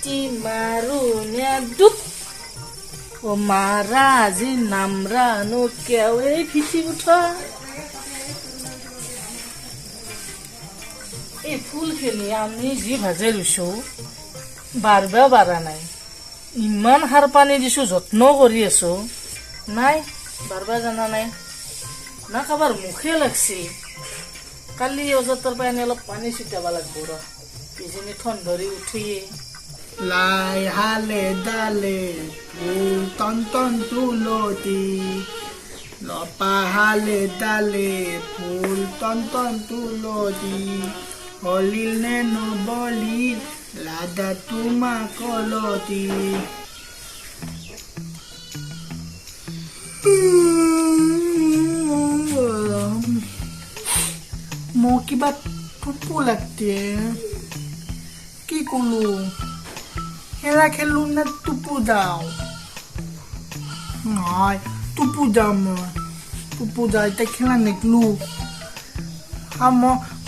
city মাৰো নে দুপ ও মাৰা আজি নামৰা নো কেও এই ফিটি উঠা এই ফুলখিনি আমি যি ভাজে ৰুইছো বাৰবা বাৰা নাই ইমান সাৰ পানী দিছো যত্ন কৰি আছো নাই বাৰবা জানা নাই না কাবাৰ মুখে লাগছি কালি অজতৰ পৰা আনি অলপ পানী ছিটাব লাগব ৰ পিছনি ঠন ধৰি উঠিয়ে লাই হালে ডালে ফুল টন টন তুলতি লপা হালে ডালে ফুল টন টন তুলতি হলিল নে নবলিল লাদা তোমা কলতি মোৰ কিবা টোপো লাগতে কি কলো খেলা খেলো না টোপো যাওঁ নহয় টোপো যাওঁ মই টোপো যাওঁ এতিয়া খেলা নেখলো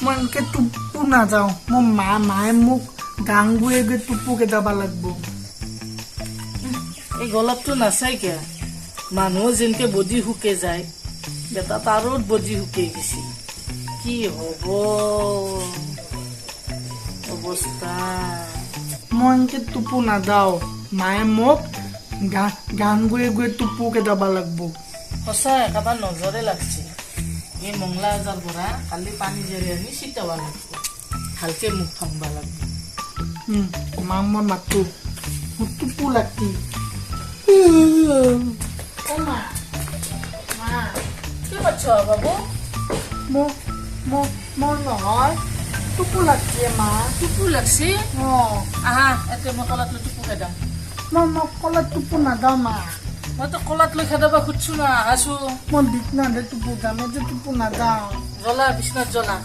মই এনেকে টোপো নাযাওঁ মোৰ মায়ে মোক গাংগুৱে গৈ টোপোকে যাব লাগব এই গলপটো নাচাই কিয় মানুহ যেনকে বডি শুকে যায় বেটা তাৰো বডি শুকে গেছি কি হব অৱস্থা মই এনেকে টোপো নাযাওঁ মায়ে মোক গান গৈ টোপোকে যাব লাগব সঁচাই কাবাৰ নজৰে লাগছে এই মংলা আজাৰ পৰা কালি পানী জেৰি আনি ছিটাব লাগিব ভালকে মুখ ফাংব লাগিব মাক মই মাতো মোৰ টোপো লাগতি কি কৰছ বাবু মোৰ নহয় টোপো লাগছে মা টুপু লাগছি আহা এতে মই কলাত লৈ টুপু খেদাম মই কলত টোপো নাযাওঁ মা মই তো কলাত লৈ খেদাব খুজছো না আছো মই বিছনাতে টোপো যাম যে টোপো নাযাওঁ জ্বলা বিছনাত জ্বলা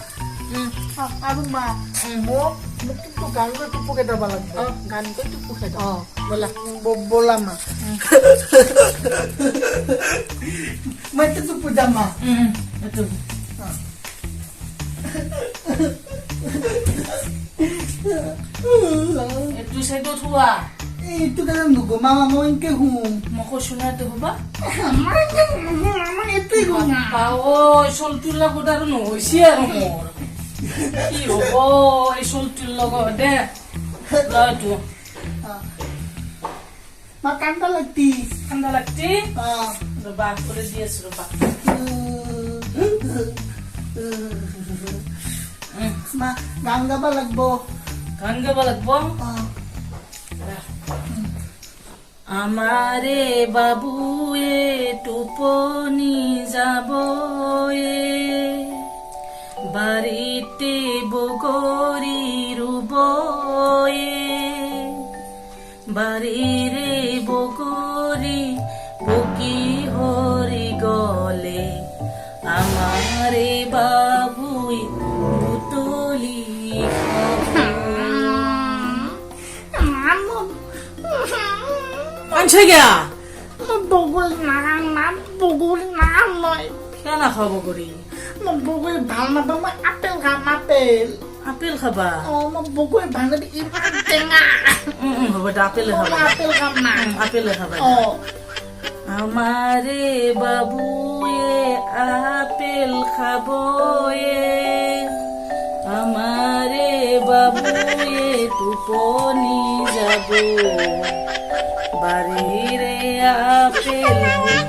আৰু মা মোক কিন্তু গান গৈ টোপোকে যাব লাগিব গান গৈ টুপু খেদাম বলা ব'লা মা মই এতিয়া টোপো যাম মা এইটো চাইডত হোৱা এইটো কাৰণে নুঘুমা মই এনেকে শুম মই কৈছো না এইটো হবা আমাৰ এইটোৱে শুম চলটোৰ লগত আৰু নহৈছে আৰু মোৰ কি হব এই চলটোৰ লগত দে লয়টো মা কান্দা লাগতি ঠাণ্ডা লাগছি ৰবা কৰি দি আছো ৰবা মা গান গাব লাগব গান গাব লাগব আমারে বাবুয়ে টোপনি যাবয়ে বাড়িতে বগরি রুবয়ে বাড়িরে বগরি বকি হরি গলে আমারে বাবুই বুতলি আনছে গিয়া বগৰী নাম মই কিয় নাখাব বগৰী মই বগৰী ভাল নাপাওঁ মই আপেল খাম আপেল আপেল খাবা মই বগৰী ভাল নাপাওঁ ইমান টেঙা হ'ব দে আপেলে খাবা আপেল খাম না আপেলে খাবা আমারে বাবুয়ে আপেল খাবয়ে আমারে বাবুয়ে টোপনি যাব বাড়িরে আপেল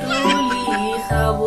তুলি খাব